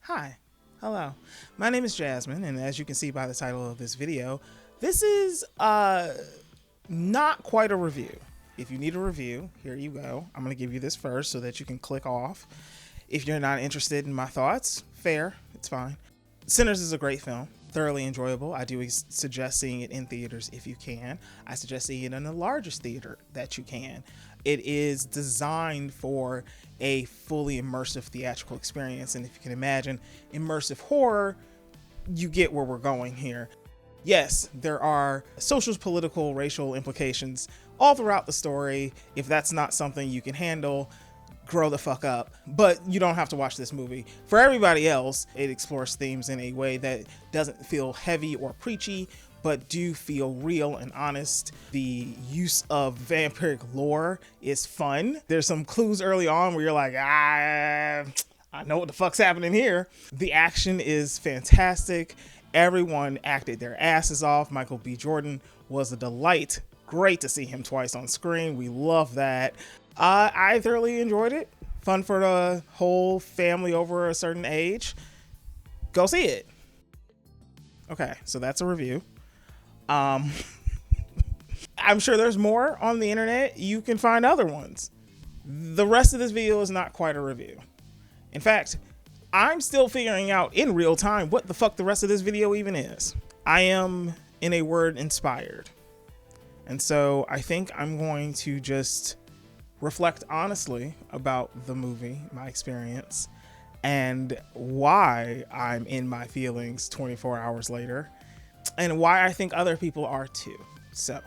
Hi, hello. My name is Jasmine, and as you can see by the title of this video, this is not quite a review. If you need a review, here you go. I'm going to give you this first so that you can click off. If you're not interested in my thoughts, fair, it's fine. Sinners is a great film, thoroughly enjoyable. I do suggest seeing it in theaters if you can. I suggest seeing it in the largest theater that you can. It is designed for a fully immersive theatrical experience, and if you can imagine immersive horror, you get where we're going here. Yes, there are social, political, racial implications all throughout the story. If that's not something you can handle, grow the fuck up, but you don't have to watch this movie. For everybody else, it explores themes in a way that doesn't feel heavy or preachy, but do feel real and honest. The use of vampiric lore is fun. There's some clues early on where you're like, I know what the fuck's happening here. The action is fantastic. Everyone acted their asses off. Michael B. Jordan was a delight. Great to see him twice on screen. We love that. I thoroughly enjoyed it. Fun for the whole family over a certain age. Go see it. Okay, so that's a review. I'm sure there's more on the internet. You can find other ones. The rest of this video is not quite a review. In fact, I'm still figuring out in real time what the fuck the rest of this video even is. I am, in a word, inspired. And so I think I'm going to just reflect honestly about the movie, my experience, and why I'm in my feelings 24 hours later, and why I think other people are too. So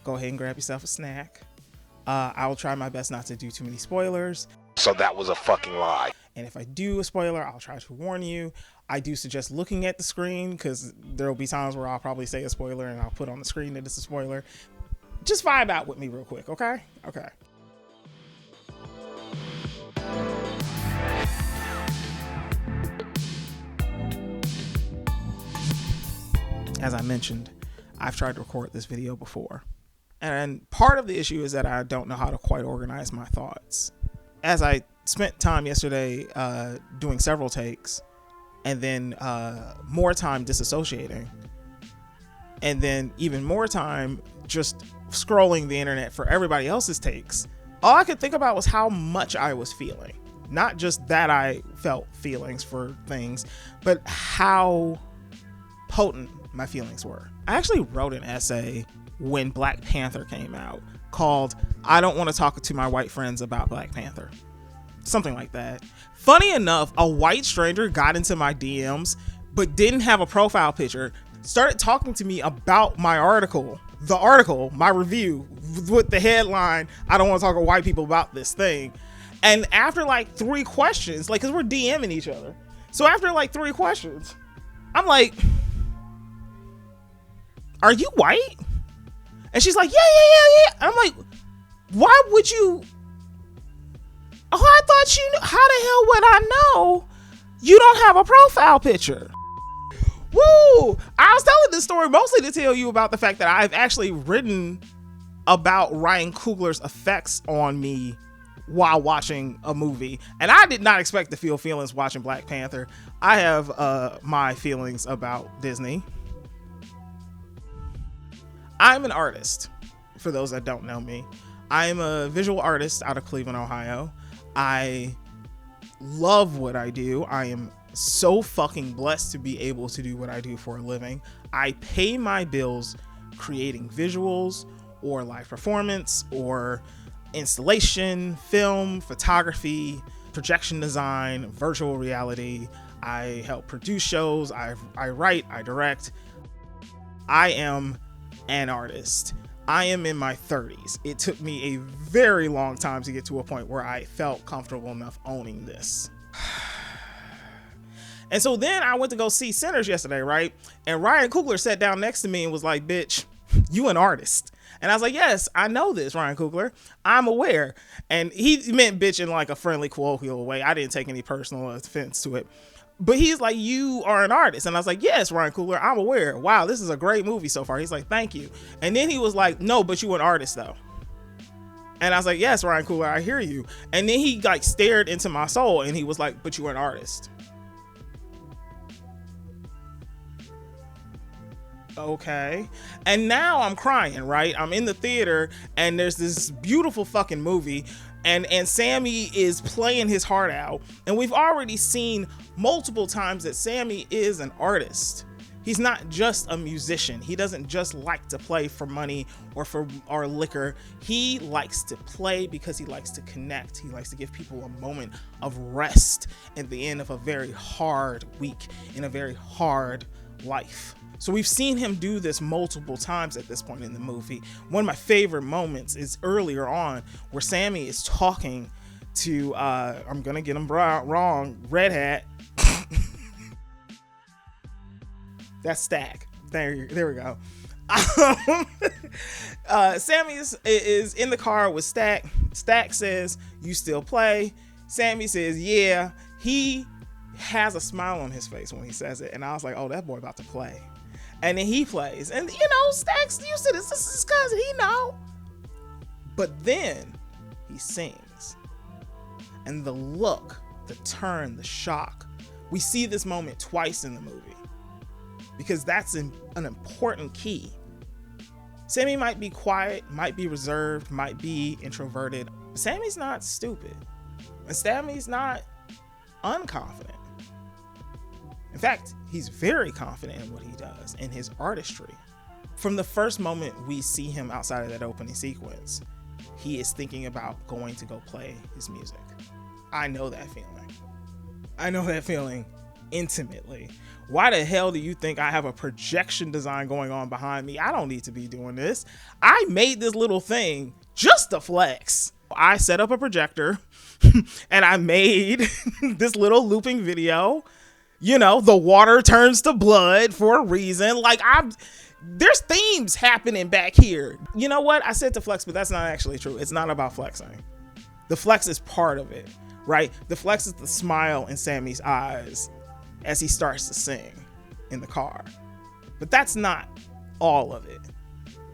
go ahead and grab yourself a snack. I will try my best not to do too many spoilers. So that was a fucking lie. And if I do a spoiler, I'll try to warn you. I do suggest looking at the screen because there will be times where I'll probably say a spoiler and I'll put on the screen that it's a spoiler. Just vibe out with me real quick, okay? Okay. As I mentioned, I've tried to record this video before. And part of the issue is that I don't know how to quite organize my thoughts. As I spent time yesterday doing several takes, and then more time disassociating, and then even more time just scrolling the internet for everybody else's takes, all I could think about was how much I was feeling. Not just that I felt feelings for things, but how potent my feelings were. I actually wrote an essay when Black Panther came out called I Don't Want to Talk to My White Friends About Black Panther. Something like that. Funny enough, a white stranger got into my DMs but didn't have a profile picture, started talking to me about my article, my review, with the headline, I don't want to talk to white people about this thing. And after like 3 questions, like, because we're DMing each other. So after like 3 questions, I'm like, are you white? And she's like, yeah. And I'm like, why would you? Oh, I thought you knew. How the hell would I know you don't have a profile picture? Woo! I was telling this story mostly to tell you about the fact that I've actually written about Ryan Coogler's effects on me while watching a movie. And I did not expect to feel feelings watching Black Panther. I have my feelings about Disney. I'm an artist, for those that don't know me. I'm a visual artist out of Cleveland, Ohio. I love what I do. I am so fucking blessed to be able to do what I do for a living. I pay my bills creating visuals or live performance or installation, film, photography, projection design, virtual reality. I help produce shows. I write, I direct. I am an artist. I am in my 30s. It took me a very long time to get to a point where I felt comfortable enough owning this. And so then I went to go see Sinners yesterday, right? And Ryan Coogler sat down next to me and was like, bitch, you an artist. And I was like, yes, I know this, Ryan Coogler. I'm aware. And he meant bitch in like a friendly, colloquial way. I didn't take any personal offense to it. But he's like, you are an artist. And I was like, yes, Ryan Coogler, I'm aware. Wow, this is a great movie so far. He's like, thank you. And then he was like, no, but you an artist though. And I was like, yes, Ryan Coogler, I hear you. And then he like stared into my soul and he was like, but you are an artist. Okay. And now I'm crying, right? I'm in the theater and there's this beautiful fucking movie and Sammy is playing his heart out. And we've already seen multiple times that Sammy is an artist. He's not just a musician. He doesn't just like to play for money or for our liquor. He likes to play because he likes to connect. He likes to give people a moment of rest at the end of a very hard week in a very hard life. So we've seen him do this multiple times at this point in the movie. One of my favorite moments is earlier on where Sammy is talking to, I'm gonna get him wrong, Red Hat. That's Stack. There we go. Sammy is in the car with Stack. Stack says, "You still play?" Sammy says, "Yeah." He has a smile on his face when he says it, and I was like, "Oh, that boy about to play." And then he plays, and you know, Stack's used to this. This is his cousin, he know. But then he sings, and the look, the turn, the shock. We see this moment twice in the movie because that's an important key. Sammy might be quiet, might be reserved, might be introverted. Sammy's not stupid, and Sammy's not unconfident. In fact, he's very confident in what he does, in his artistry. From the first moment we see him outside of that opening sequence, he is thinking about going to go play his music. I know that feeling. I know that feeling intimately. Why the hell do you think I have a projection design going on behind me? I don't need to be doing this. I made this little thing just to flex. I set up a projector and I made this little looping video. You know, the water turns to blood for a reason. Like, there's themes happening back here. You know what? I said to flex, but that's not actually true. It's not about flexing. The flex is part of it, right? The flex is the smile in Sammy's eyes as he starts to sing in the car. But that's not all of it.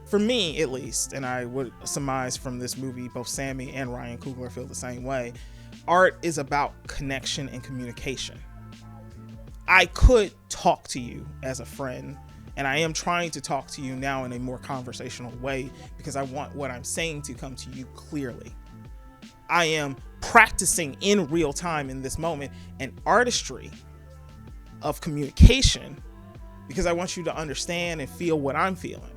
For me, at least, and I would surmise from this movie, both Sammy and Ryan Coogler feel the same way. Art is about connection and communication. I could talk to you as a friend, and I am trying to talk to you now in a more conversational way because I want what I'm saying to come to you clearly. I am practicing in real time in this moment an artistry of communication because I want you to understand and feel what I'm feeling.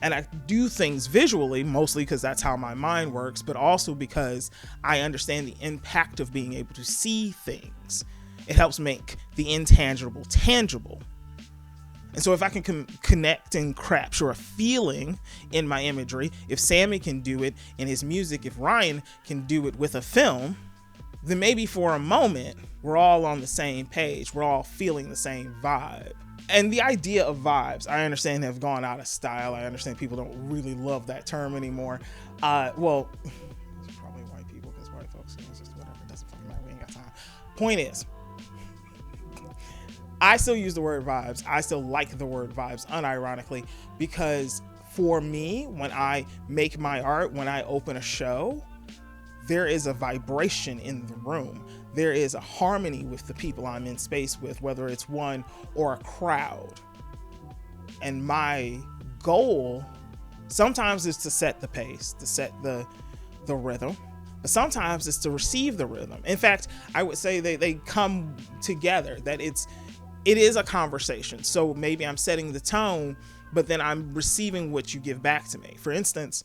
And I do things visually, mostly because that's how my mind works, but also because I understand the impact of being able to see things. It helps make the intangible tangible. And so if I can connect and capture a feeling in my imagery, if Sammy can do it in his music, if Ryan can do it with a film, then maybe for a moment, we're all on the same page. We're all feeling the same vibe. And the idea of vibes, I understand, have gone out of style. I understand people don't really love that term anymore. Well, it's probably white people because white folks, it's just whatever. It doesn't fucking matter. We ain't got time. Point is, I still use the word vibes. I still like the word vibes unironically because for me, when I make my art, when I open a show, there is a vibration in the room. There is a harmony with the people I'm in space with, whether it's one or a crowd. And my goal sometimes is to set the pace, to set the rhythm, but sometimes it's to receive the rhythm. In fact, I would say they come together, that it is a conversation. So maybe I'm setting the tone, but then I'm receiving what you give back to me. For instance,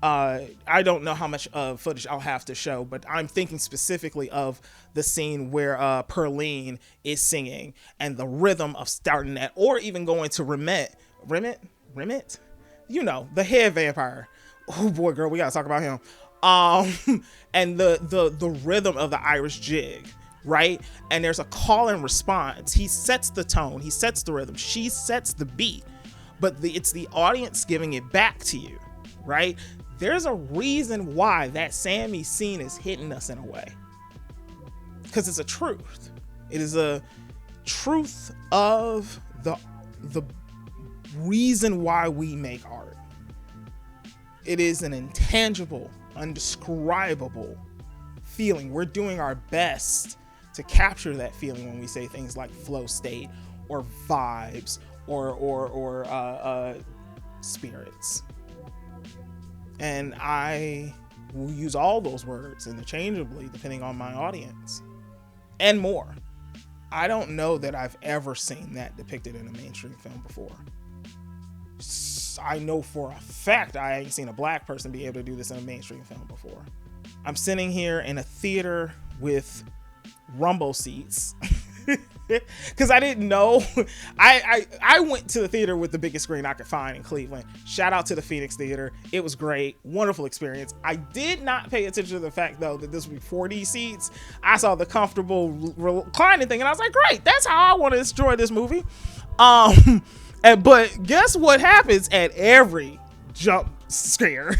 I don't know how much footage I'll have to show, but I'm thinking specifically of the scene where Perline is singing and the rhythm of starting that, or even going to Remit, you know, the head vampire. Oh boy, girl, we gotta talk about him. And the rhythm of the Irish jig, right? And there's a call and response. He sets the tone, he sets the rhythm, she sets the beat, but it's the audience giving it back to you, right? There's a reason why that Sammy scene is hitting us in a way. Because it's a truth. It is a truth of the reason why we make art. It is an intangible, undescribable feeling. We're doing our best to capture that feeling when we say things like flow state or vibes or spirits. And I will use all those words interchangeably depending on my audience and more. I don't know that I've ever seen that depicted in a mainstream film before. I know for a fact I ain't seen a black person be able to do this in a mainstream film before. I'm sitting here in a theater with rumble seats because I didn't know. I went to the theater with the biggest screen I could find in Cleveland. Shout out to the Phoenix Theater. It was great. Wonderful experience. I did not pay attention to the fact, though, that this would be 4D seats. I saw the comfortable reclining thing, and I was like, great, that's how I want to enjoy this movie. But guess what happens at every jump scare?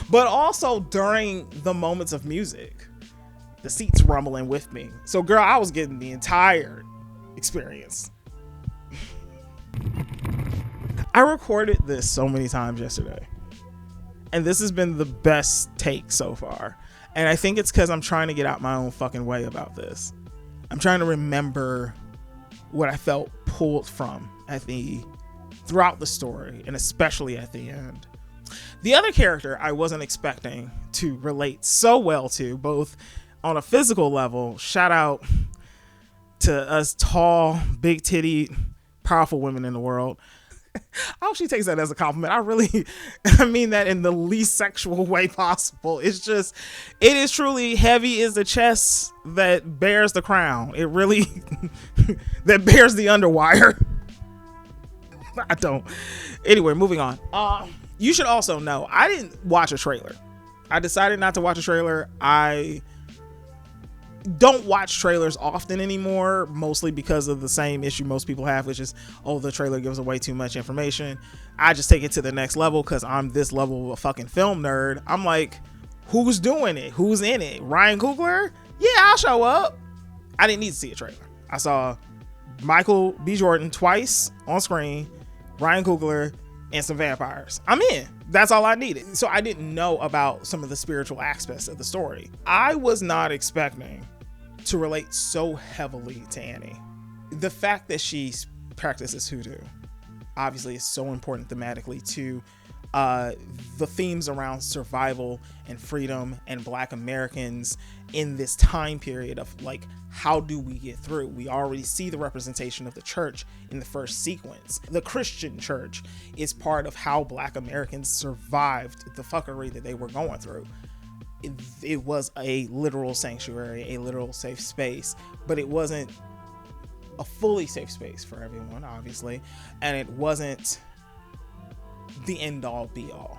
But also during the moments of music, the seats rumbling with me. So girl, I was getting the entire experience. I recorded this so many times yesterday, and this has been the best take so far. And I think it's because I'm trying to get out my own fucking way about this. I'm trying to remember what I felt pulled from throughout the story, and especially at the end. The other character I wasn't expecting to relate so well to, both on a physical level, shout out to us tall, big titty, powerful women in the world. I hope she takes that as a compliment. I mean that in the least sexual way possible. It is truly heavy is the chest that bears the crown. It really, that bears the underwire. I don't. Anyway, moving on. You should also know, I didn't watch a trailer. I decided not to watch a trailer. I don't watch trailers often anymore, mostly because of the same issue most people have, which is, oh, the trailer gives away too much information. I just take it to the next level because I'm this level of a fucking film nerd. I'm like, who's doing it? Who's in it? Ryan Coogler? Yeah, I'll show up. I didn't need to see a trailer. I saw Michael B. Jordan twice on screen, Ryan Coogler, and some vampires. I'm in. That's all I needed. So I didn't know about some of the spiritual aspects of the story. I was not expecting to relate so heavily to Annie. The fact that she practices hoodoo obviously is so important thematically to the themes around survival and freedom and Black Americans in this time period of like, how do we get through? We already see the representation of the church in the first sequence. The Christian church is part of how Black Americans survived the fuckery that they were going through. It was a literal sanctuary, a literal safe space, but it wasn't a fully safe space for everyone, obviously, and it wasn't the end all be all.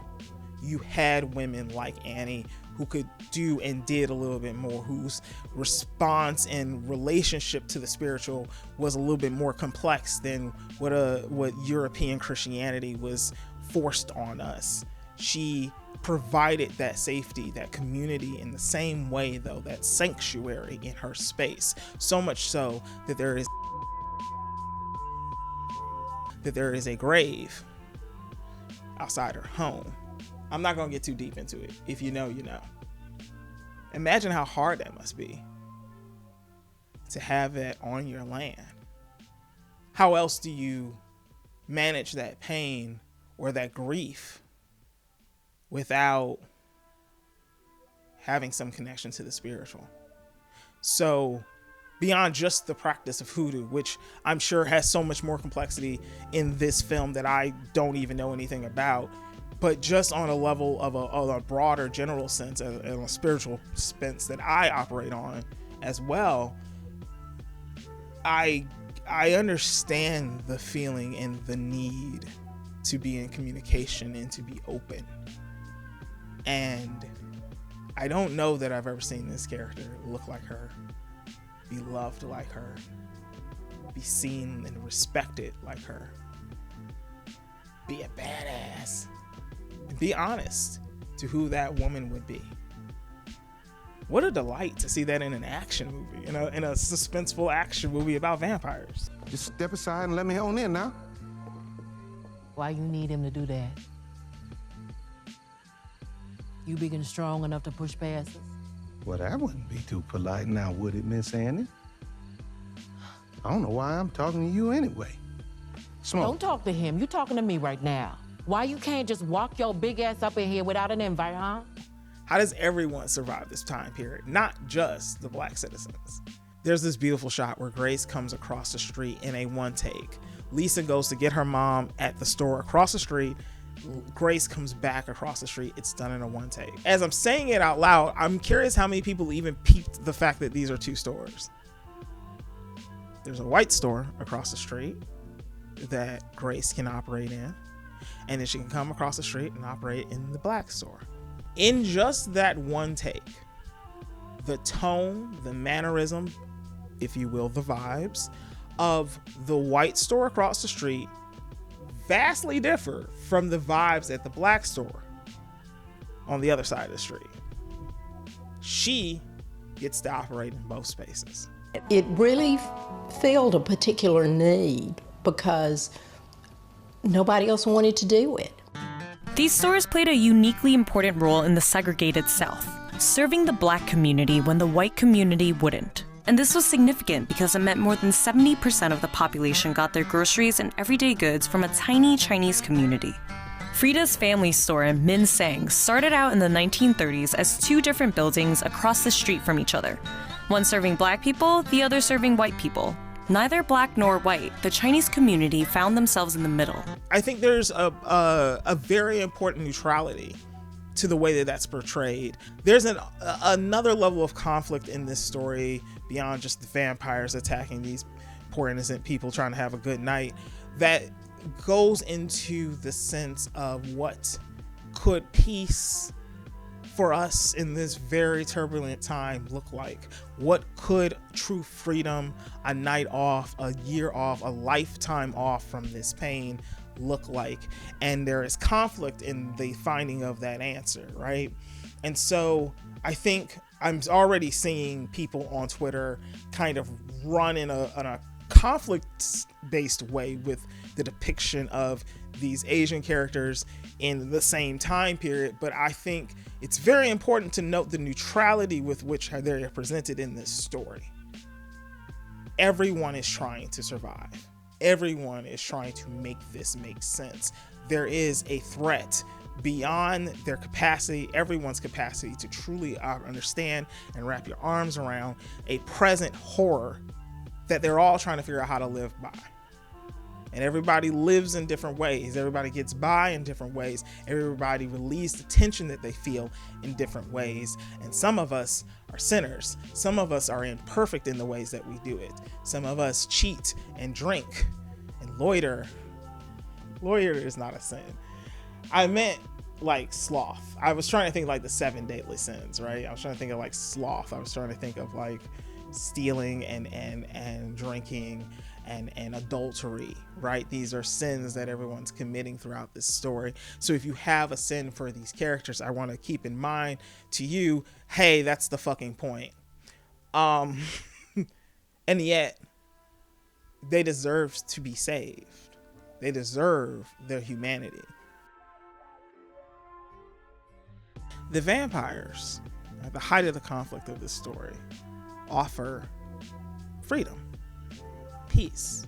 You had women like Annie who could do and did a little bit more, whose response and relationship to the spiritual was a little bit more complex than what European Christianity was forced on us. She provided that safety, that community in the same way, though, that sanctuary in her space. So much so that there is a grave outside her home. I'm not gonna get too deep into it. If you know, you know. Imagine how hard that must be to have that on your land. How else do you manage that pain or that grief without having some connection to the spiritual? So beyond just the practice of hoodoo, which I'm sure has so much more complexity in this film that I don't even know anything about, but just on a level of a broader general sense and a spiritual sense that I operate on as well, I understand the feeling and the need to be in communication and to be open. And I don't know that I've ever seen this character look like her, be loved like her, be seen and respected like her, be a badass, and be honest to who that woman would be. What a delight to see that in an action movie, in a suspenseful action movie about vampires. Just step aside and let me on in now. Why you need him to do that? You big and strong enough to push past us? Well, that wouldn't be too polite now, would it, Miss Annie? I don't know why I'm talking to you anyway. Smoke. Don't talk to him. You talking to me right now. Why you can't just walk your big ass up in here without an invite, huh? How does everyone survive this time period? Not just the black citizens. There's this beautiful shot where Grace comes across the street in a one take. Lisa goes to get her mom at the store across the street. Grace comes back across the street. It's done in a one take. As I'm saying it out loud, I'm curious how many people even peeped the fact that these are two stores. There's a white store across the street that Grace can operate in, and then she can come across the street and operate in the black store. In just that one take, the tone, the mannerism, if you will, the vibes of the white store across the street vastly differ from the vibes at the black store on the other side of the street. She gets to operate in both spaces. It really filled a particular need because nobody else wanted to do it. These stores played a uniquely important role in the segregated South, serving the black community when the white community wouldn't. And this was significant because it meant more than 70% of the population got their groceries and everyday goods from a tiny Chinese community. Frida's family store in Min Sang started out in the 1930s as two different buildings across the street from each other, one serving black people, the other serving white people. Neither black nor white, the Chinese community found themselves in the middle. I think there's a very important neutrality to the way that that's portrayed. There's another level of conflict in this story beyond just the vampires attacking these poor innocent people trying to have a good night that goes into the sense of what could peace for us in this very turbulent time look like. What could true freedom, a night off, a year off, a lifetime off from this pain look like? And there is conflict in the finding of that answer, right? And so I think I'm already seeing people on Twitter kind of run in a conflict-based way with the depiction of these Asian characters in the same time period. But I think it's very important to note the neutrality with which they're presented in this story. Everyone is trying to survive. Everyone is trying to make this make sense. There is a threat beyond their capacity, everyone's capacity to truly understand and wrap your arms around a present horror that they're all trying to figure out how to live by. And everybody lives in different ways. Everybody gets by in different ways. Everybody relieves the tension that they feel in different ways. And some of us are sinners. Some of us are imperfect in the ways that we do it. Some of us cheat and drink and loiter. Loiter is not a sin. I meant like sloth. I was trying to think like the 7 deadly sins, right? I was trying to think of like sloth. I was trying to think of like stealing and drinking and adultery, right? These are sins that everyone's committing throughout this story. So if you have a sin for these characters, I want to keep in mind to you, hey, that's the fucking point. And yet they deserve to be saved. They deserve their humanity. The vampires, at the height of the conflict of this story, offer freedom, peace,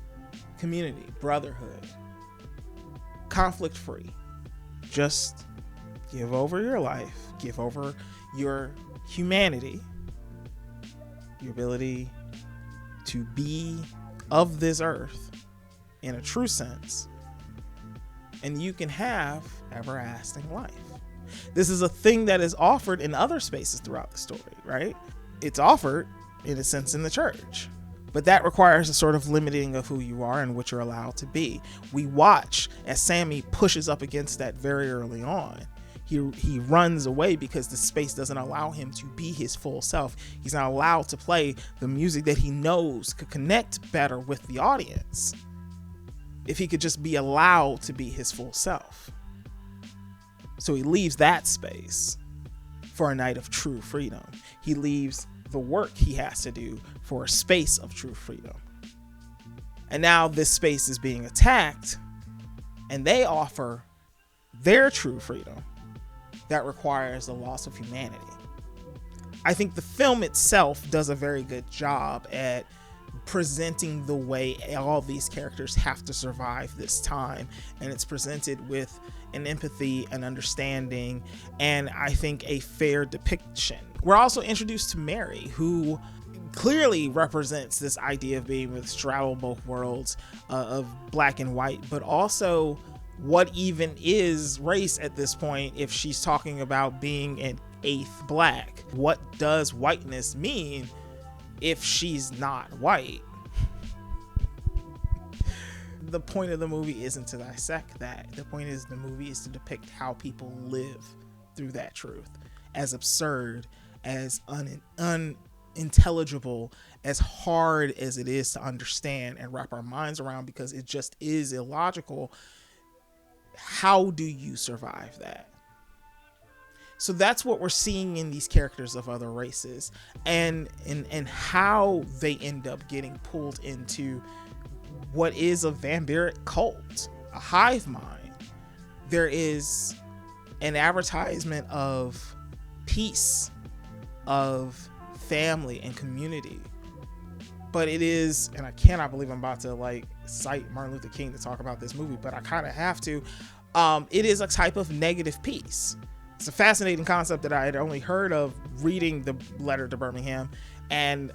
community, brotherhood, conflict-free. Just give over your life, give over your humanity, your ability to be of this earth in a true sense, and you can have everlasting life. This is a thing that is offered in other spaces throughout the story, right? It's offered, in a sense, in the church. But that requires a sort of limiting of who you are and what you're allowed to be. We watch as Sammy pushes up against that very early on. He runs away because the space doesn't allow him to be his full self. He's not allowed to play the music that he knows could connect better with the audience if he could just be allowed to be his full self. So he leaves that space for a night of true freedom. He leaves the work he has to do for a space of true freedom. And now this space is being attacked, and they offer their true freedom that requires the loss of humanity. I think the film itself does a very good job at presenting the way all these characters have to survive this time, and it's presented with an empathy, an understanding, and I think a fair depiction. We're also introduced to Mary, who clearly represents this idea of being able to straddle both worlds of black and white, but also what even is race at this point if she's talking about being an eighth black. What does whiteness mean if she's not white? The point of the movie isn't to dissect that. The point is the movie is to depict how people live through that truth, as absurd, as unintelligible, as hard as it is to understand and wrap our minds around, because it just is illogical. How do you survive that? So that's what we're seeing in these characters of other races, and how they end up getting pulled into what is a vampiric cult, a hive mind. There is an advertisement of peace, of family and community, but it is, and I cannot believe I'm about to cite Martin Luther King to talk about this movie, but I kind of have to. It is a type of negative peace. It's a fascinating concept that I had only heard of reading the letter to Birmingham, and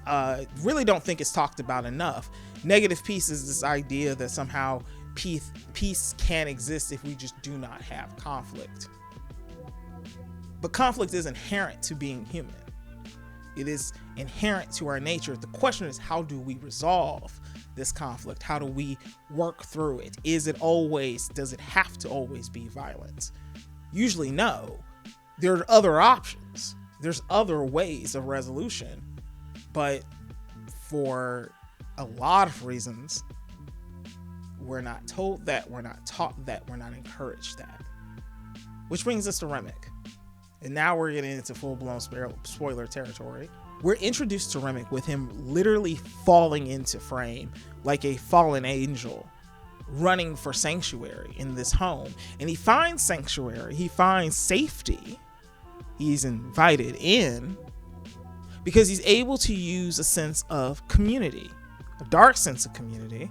really don't think it's talked about enough. Negative peace is this idea that somehow peace can't exist if we just do not have conflict. But conflict is inherent to being human. It is inherent to our nature. The question is, how do we resolve this conflict? How do we work through it? Does it have to always be violence? Usually no. There are other options. There's other ways of resolution. But for a lot of reasons, we're not told that, we're not taught that, we're not encouraged that. Which brings us to Remick. And now we're getting into full-blown spoiler territory. We're introduced to Remick with him literally falling into frame like a fallen angel, running for sanctuary in this home. And he finds sanctuary, he finds safety. He's invited in because he's able to use a sense of community, a dark sense of community,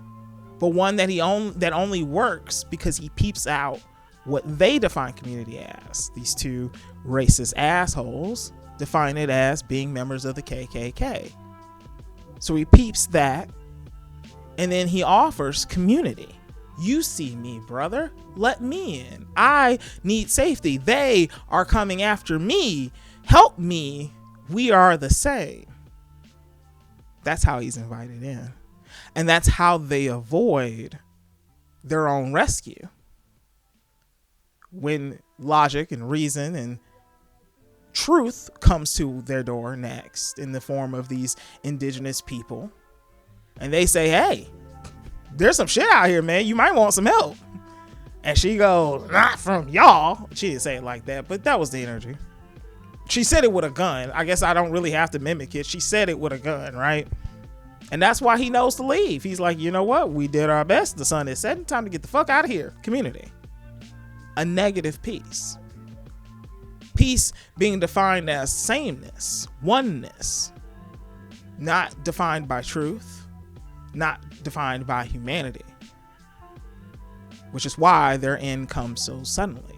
but one that only works because he peeps out what they define community as. These two racist assholes define it as being members of the KKK. So he peeps that, and then he offers community. You see me, brother. Let me in. I need safety. They are coming after me. Help me. We are the same. That's how he's invited in. And that's how they avoid their own rescue. When logic and reason and truth comes to their door next in the form of these indigenous people, and they say, hey, there's some shit out here, man. You might want some help. And she goes, not from y'all. She didn't say it like that, but that was the energy. She said it with a gun. I guess I don't really have to mimic it. She said it with a gun, right? And that's why he knows to leave. He's like, you know what? We did our best. The sun is setting. Time to get the fuck out of here. Community. A negative peace. Peace being defined as sameness, oneness, not defined by truth, not defined by humanity, which is why their end comes so suddenly.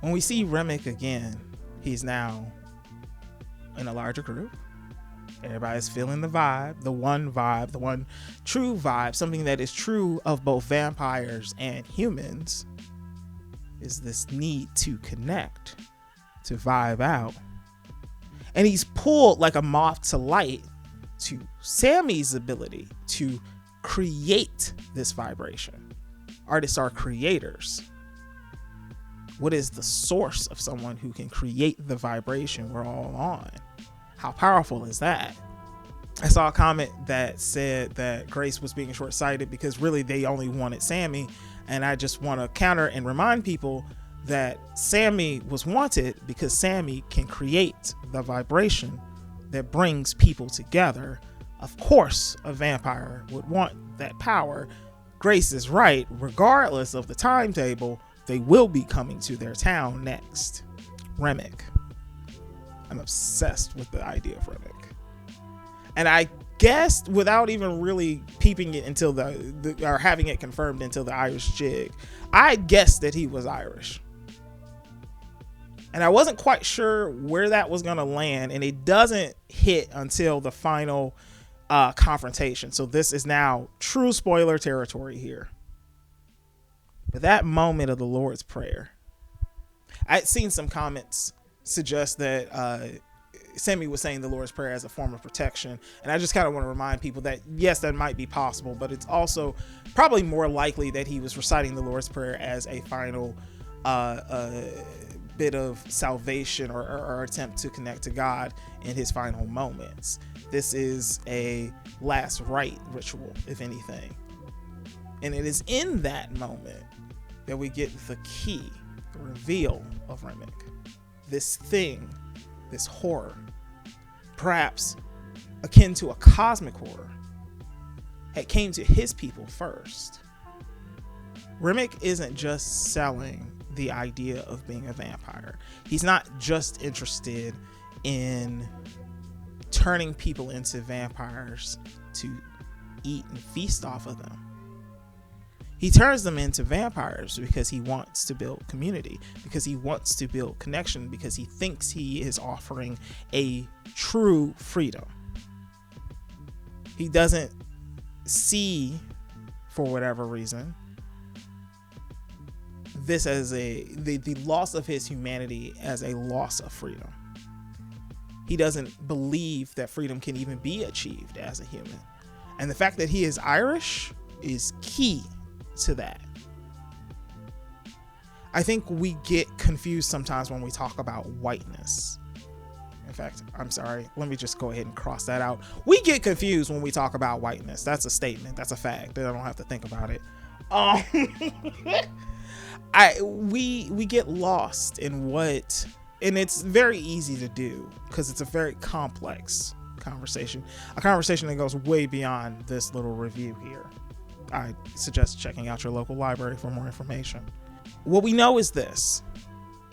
When we see Remick again, he's now in a larger group. Everybody's feeling the vibe, the one true vibe, something that is true of both vampires and humans, is this need to connect, to vibe out. And he's pulled like a moth to light to Sammy's ability to create this vibration. Artists are creators. What is the source of someone who can create the vibration we're all on? How powerful is that? I saw a comment that said that Grace was being short-sighted because really they only wanted Sammy. And I just want to counter and remind people that Sammy was wanted because Sammy can create the vibration that brings people together. Of course, a vampire would want that power. Grace is right. Regardless of the timetable, they will be coming to their town next. Remick. I'm obsessed with the idea of Remick. And I guessed, without even really peeping it until or having it confirmed until the Irish jig, I guessed that he was Irish. And I wasn't quite sure where that was going to land, and it doesn't hit until the final confrontation. So this is now true spoiler territory here. But that moment of the Lord's Prayer, I'd seen some comments suggest that Sammy was saying the Lord's Prayer as a form of protection. And I just kind of want to remind people that, yes, that might be possible, but it's also probably more likely that he was reciting the Lord's Prayer as a final bit of salvation or attempt to connect to God in his final moments. This is a last rite ritual, if anything. And it is in that moment that we get the key, the reveal of Remick. This thing, this horror, perhaps akin to a cosmic horror, had came to his people first. Remick isn't just selling the idea of being a vampire. He's not just interested in turning people into vampires to eat and feast off of them. He turns them into vampires because he wants to build community, because he wants to build connection, because he thinks he is offering a true freedom. He doesn't see, for whatever reason, this as the loss of his humanity as a loss of freedom. He doesn't believe that freedom can even be achieved as a human. And the fact that he is Irish is key to that. I think we get confused sometimes when we talk about whiteness. In fact, I'm sorry, let me just go ahead and cross that out. We get confused when we talk about whiteness. That's a statement. That's a fact. I don't have to think about it. We get lost in what, and it's very easy to do because it's a very complex conversation, a conversation that goes way beyond this little review here. I suggest checking out your local library for more information. What we know is this,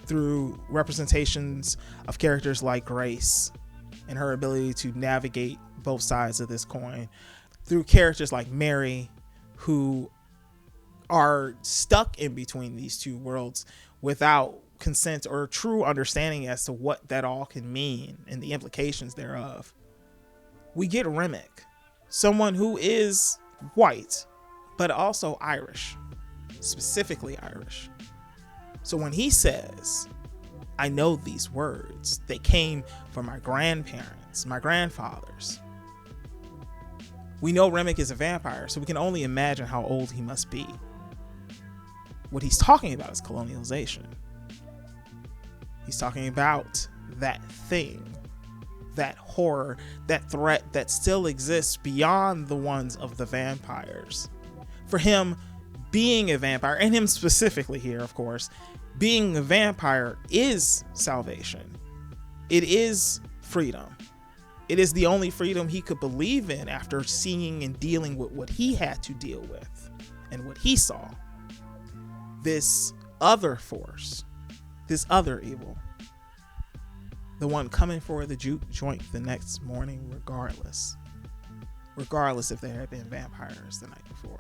through representations of characters like Grace and her ability to navigate both sides of this coin, through characters like Mary, who are stuck in between these two worlds without consent or true understanding as to what that all can mean and the implications thereof. We get Remick, someone who is white, but also Irish, specifically Irish. So when he says, I know these words, they came from my grandparents, my grandfathers. We know Remick is a vampire, so we can only imagine how old he must be. What he's talking about is colonialization. He's talking about that thing, that horror, that threat that still exists beyond the ones of the vampires. For him, being a vampire, and him specifically here, of course, being a vampire is salvation. It is freedom. It is the only freedom he could believe in after seeing and dealing with what he had to deal with and what he saw. This other force, this other evil, the one coming for the juke joint the next morning regardless if there had been vampires the night before.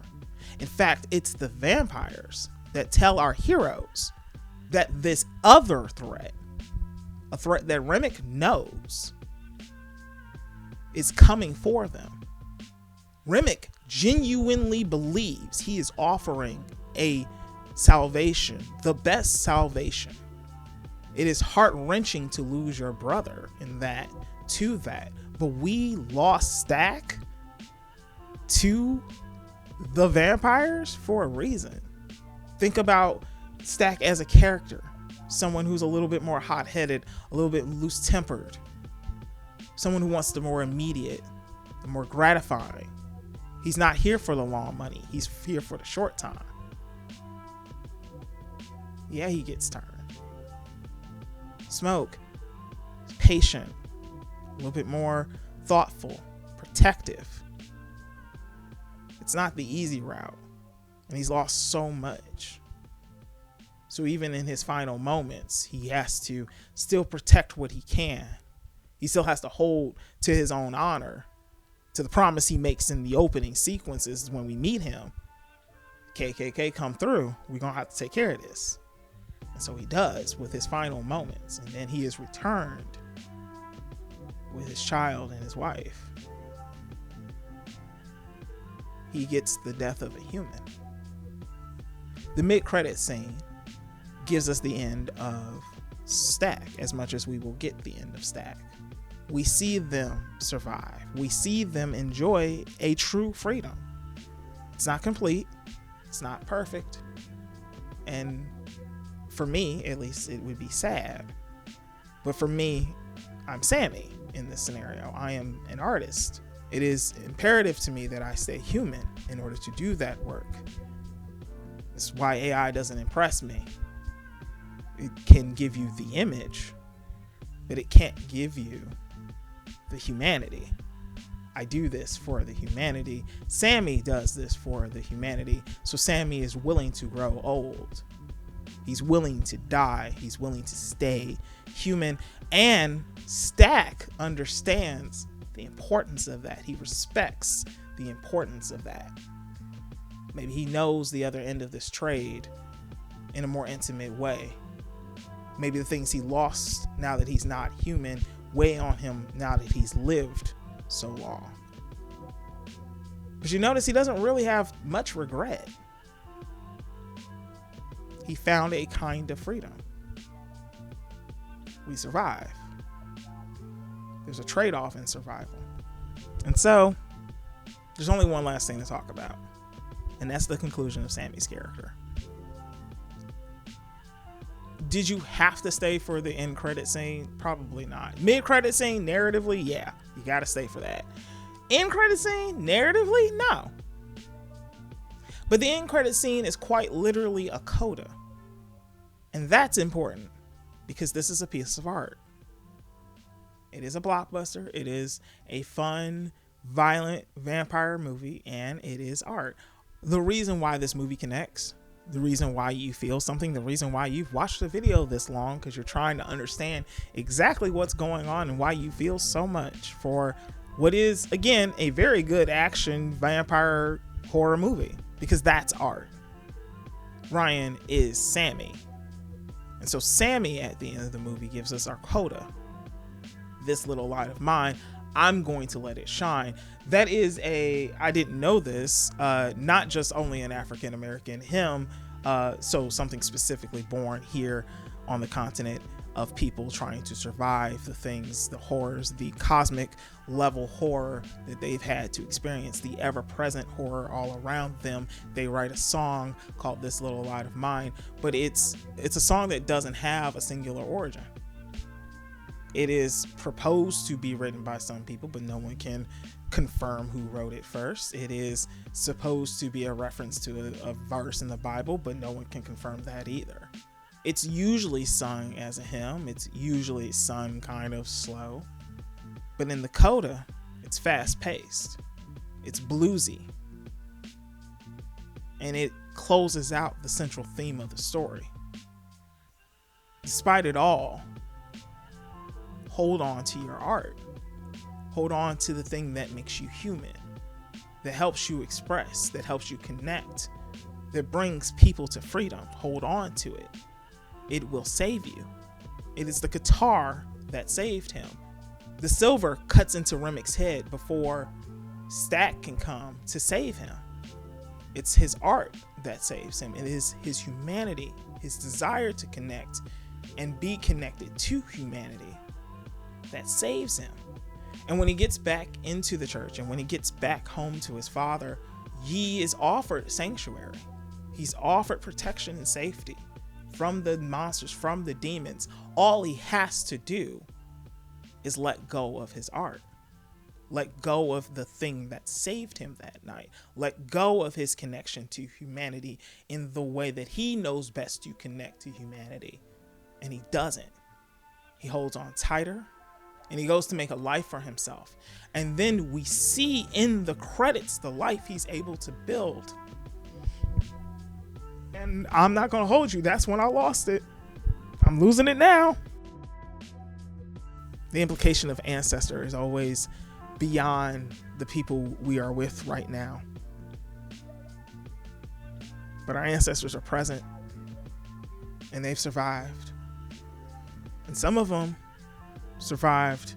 In fact, it's the vampires that tell our heroes that this other threat, a threat that Remick knows, is coming for them. Remick genuinely believes he is offering a salvation, the best salvation. It is heart-wrenching to lose your brother in that, but we lost Stack to the vampires for a reason. Think about Stack as a character, someone who's a little bit more hot-headed, a little bit loose-tempered, someone who wants the more immediate, the more gratifying. He's not here for the long money. He's here for the short time. Yeah, he gets turned. Smoke is patient, a little bit more thoughtful, protective. It's not the easy route, and he's lost so much. So even in his final moments, he has to still protect what he can He still has to hold to his own honor, to the promise he makes in the opening sequences when we meet him. KKK come through, we're gonna have to take care of this. And so he does with his final moments, and then he is returned with his child and his wife. He gets the death of a human. The mid-credit scene gives us the end of Stack as much as we will get the end of Stack. We see them survive. We see them enjoy a true freedom. It's not complete. It's not perfect. And for me, at least, it would be sad. But for me, I'm Sammy in this scenario. I am an artist. It is imperative to me that I stay human in order to do that work. That's why AI doesn't impress me. It can give you the image, but it can't give you the humanity. I do this for the humanity. Sammy does this for the humanity. So Sammy is willing to grow old. He's willing to die. He's willing to stay human. And Stack understands the importance of that. He respects the importance of that. Maybe he knows the other end of this trade in a more intimate way. Maybe the things he lost now that he's not human weigh on him now that he's lived so long. But you notice he doesn't really have much regret. He found a kind of freedom. We survive. There's a trade-off in survival. And so, there's only one last thing to talk about. And that's the conclusion of Sammy's character. Did you have to stay for the end credit scene? Probably not. Mid credit scene, narratively, yeah, you gotta stay for that. End credit scene, narratively, no. But the end credit scene is quite literally a coda. And that's important because this is a piece of art. It is a blockbuster. It is a fun, violent vampire movie, and it is art. The reason why this movie connects, the reason why you feel something, the reason why you've watched the video this long, because you're trying to understand exactly what's going on and why you feel so much for what is, again, a very good action vampire horror movie, because that's art. Ryan is Sammy. And so Sammy at the end of the movie gives us our coda. This little light of mine, I'm going to let it shine. That is I didn't know this, not just only an African-American hymn, so something specifically born here on the continent of people trying to survive the things, the horrors, the cosmic level horror that they've had to experience, the ever-present horror all around them. They write a song called This Little Light of Mine, but it's a song that doesn't have a singular origin. It is proposed to be written by some people, but no one can confirm who wrote it first. It is supposed to be a reference to a verse in the Bible, but no one can confirm that either. It's usually sung as a hymn. It's usually sung kind of slow. But in the coda, it's fast-paced. It's bluesy. And it closes out the central theme of the story. Despite it all, hold on to your art. Hold on to the thing that makes you human, that helps you express, that helps you connect, that brings people to freedom. Hold on to it. It will save you. It is the guitar that saved him. The silver cuts into Remic's head before Stack can come to save him. It's his art that saves him. It is his humanity, his desire to connect and be connected to humanity that saves him. And when he gets back into the church and when he gets back home to his father, he is offered sanctuary. He's offered protection and safety from the monsters, from the demons. All he has to do is let go of his art. Let go of the thing that saved him that night. Let go of his connection to humanity in the way that he knows best to connect to humanity. And he doesn't. He holds on tighter and he goes to make a life for himself. And then we see in the credits the life he's able to build. And I'm not going to hold you. That's when I lost it. I'm losing it now. The implication of ancestor is always beyond the people we are with right now. But our ancestors are present and they've survived. And some of them survived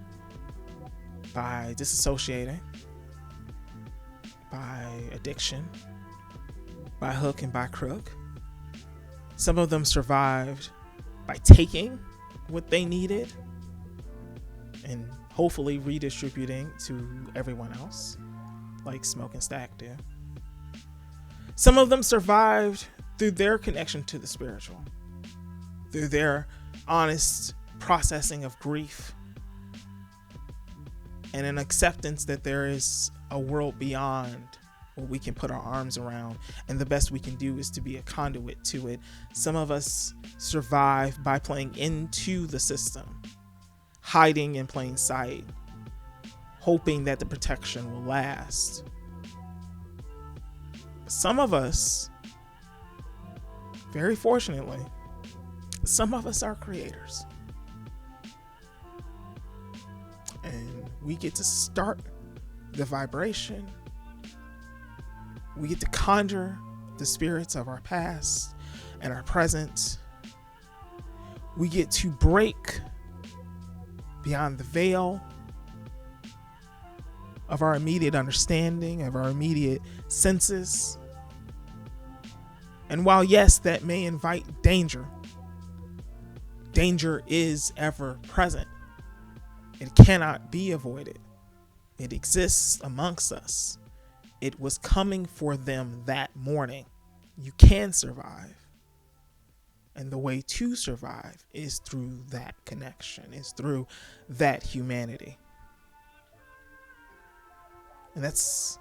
by disassociating, by addiction, by hook and by crook. Some of them survived by taking what they needed and hopefully redistributing to everyone else, like Smoke and Stack do. Some of them survived through their connection to the spiritual, through their honest processing of grief and an acceptance that there is a world beyond what we can put our arms around, and the best we can do is to be a conduit to it. Some of us survive by playing into the system, hiding in plain sight, hoping that the protection will last. Some of us, very fortunately, some of us are creators. And we get to start the vibration. We get to conjure the spirits of our past and our present. We get to break beyond the veil of our immediate understanding, of our immediate senses. And while, yes, that may invite danger, danger is ever present. It cannot be avoided. It exists amongst us. It was coming for them that morning. You can survive. And the way to survive is through that connection, is through that humanity. And that's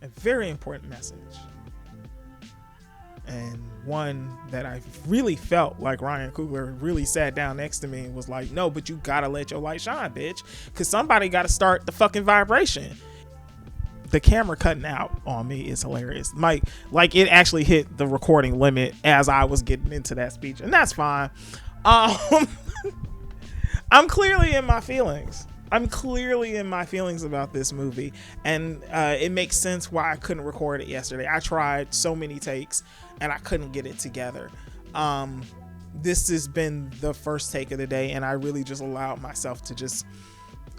a very important message. And one that I really felt like Ryan Coogler really sat down next to me and was like, no, but you gotta let your light shine, bitch. Because somebody gotta start the fucking vibration. The camera cutting out on me is hilarious. Like it actually hit the recording limit as I was getting into that speech. And that's fine. I'm clearly in my feelings. About this movie, and it makes sense why I couldn't record it yesterday. I tried so many takes and I couldn't get it together. This has been the first take of the day, and I really just allowed myself to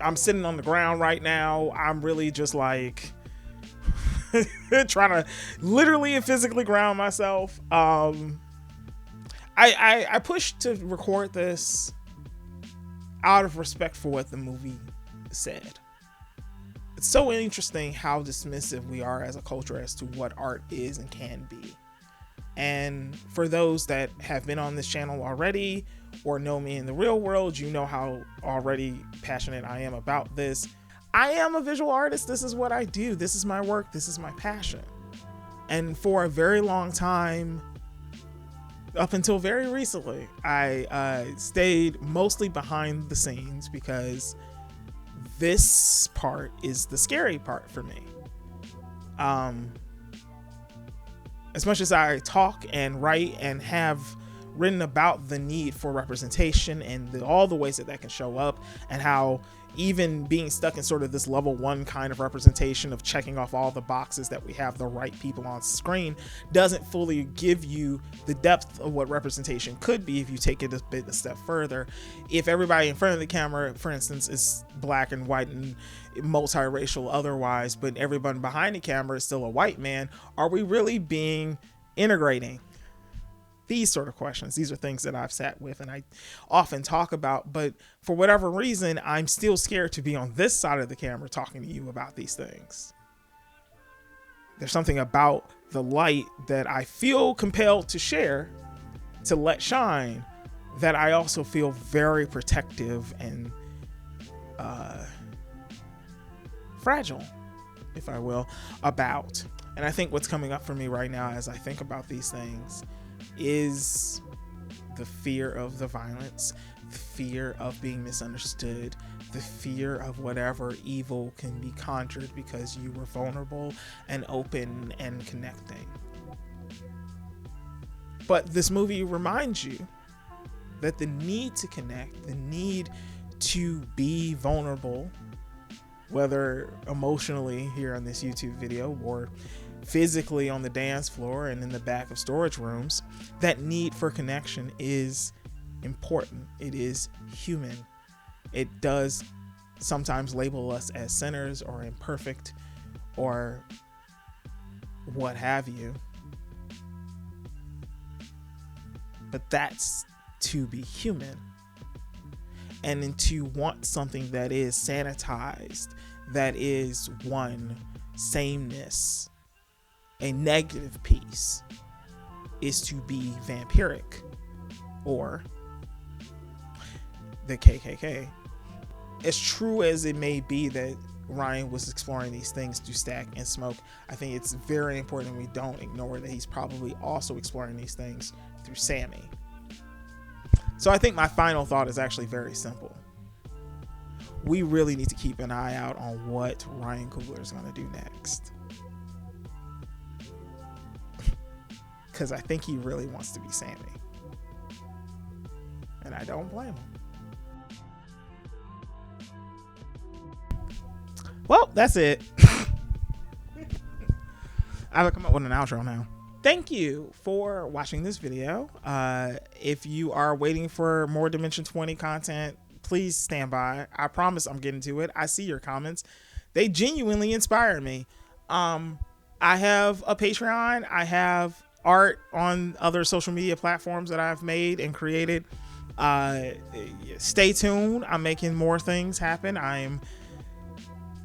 I'm sitting on the ground right now. I'm really just like trying to literally and physically ground myself. I pushed to record this out of respect for what the movie said. It's so interesting how dismissive we are as a culture as to what art is and can be. And for those that have been on this channel already or know me in the real world, you know how already passionate I am about this. I am a visual artist. This is what I do. This is my work. This is my passion. And for a very long time, up until very recently, I stayed mostly behind the scenes because this part is the scary part for me. As much as I talk and write and have written about the need for representation and all the ways that can show up, and how even being stuck in sort of this level 1 kind of representation of checking off all the boxes that we have the right people on screen doesn't fully give you the depth of what representation could be if you take it a step further. If everybody in front of the camera, for instance, is black and white and multiracial otherwise, but everyone behind the camera is still a white man, are we really being integrating? These sort of questions. These are things that I've sat with and I often talk about, but for whatever reason, I'm still scared to be on this side of the camera talking to you about these things. There's something about the light that I feel compelled to share, to let shine, that I also feel very protective and fragile, if I will, about. And I think what's coming up for me right now as I think about these things is the fear of the violence, the fear of being misunderstood, the fear of whatever evil can be conjured because you were vulnerable and open and connecting. But this movie reminds you that the need to connect, the need to be vulnerable, whether emotionally here on this YouTube video or physically on the dance floor and in the back of storage rooms. That need for connection is important. It is human. It does sometimes label us as sinners or imperfect or what have you. But that's to be human. And then to want something that is sanitized, that is one sameness, a negative piece, is to be vampiric, or the KKK. As true as it may be that Ryan was exploring these things through Stack and Smoke, I think it's very important we don't ignore that he's probably also exploring these things through Sammy. So I think my final thought is actually very simple. We really need to keep an eye out on what Ryan Coogler is going to do next. Because I think he really wants to be Sammy. And I don't blame him. Well, that's it. I will come up with an outro now. Thank you for watching this video. If you are waiting for more Dimension 20 content, please stand by. I promise I'm getting to it. I see your comments. They genuinely inspire me. I have a Patreon. I have art on other social media platforms that I've made and created. Stay tuned. I'm making more things happen. I'm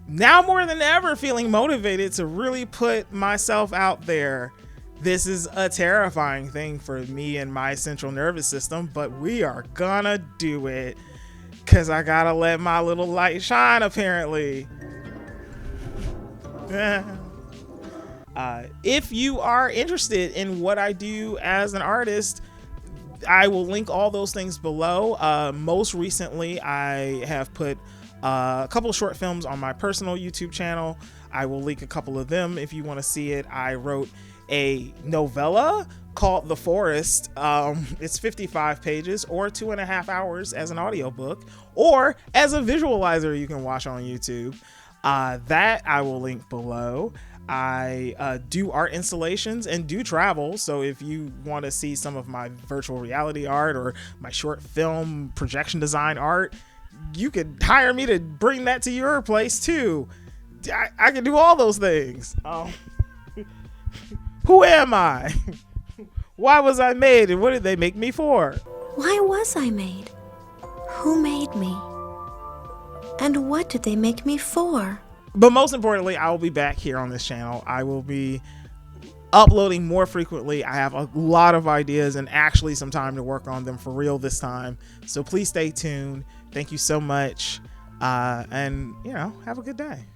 now more than ever feeling motivated to really put myself out there. This is a terrifying thing for me and my central nervous system, but we are gonna do it because I gotta let my little light shine, apparently. If you are interested in what I do as an artist, I will link all those things below. Most recently, I have put a couple of short films on my personal YouTube channel. I will link a couple of them if you want to see it. I wrote a novella called The Forest. It's 55 pages or 2.5 hours as an audiobook or as a visualizer you can watch on YouTube. That I will link below. I do art installations and do travel. So if you want to see some of my virtual reality art or my short film projection design art, you could hire me to bring that to your place too. I can do all those things. Who am I? Why was I made, and what did they make me for? Why was I made? Who made me? And what did they make me for? But most importantly, I will be back here on this channel. I will be uploading more frequently. I have a lot of ideas and actually some time to work on them for real this time. So please stay tuned. Thank you so much. And, have a good day.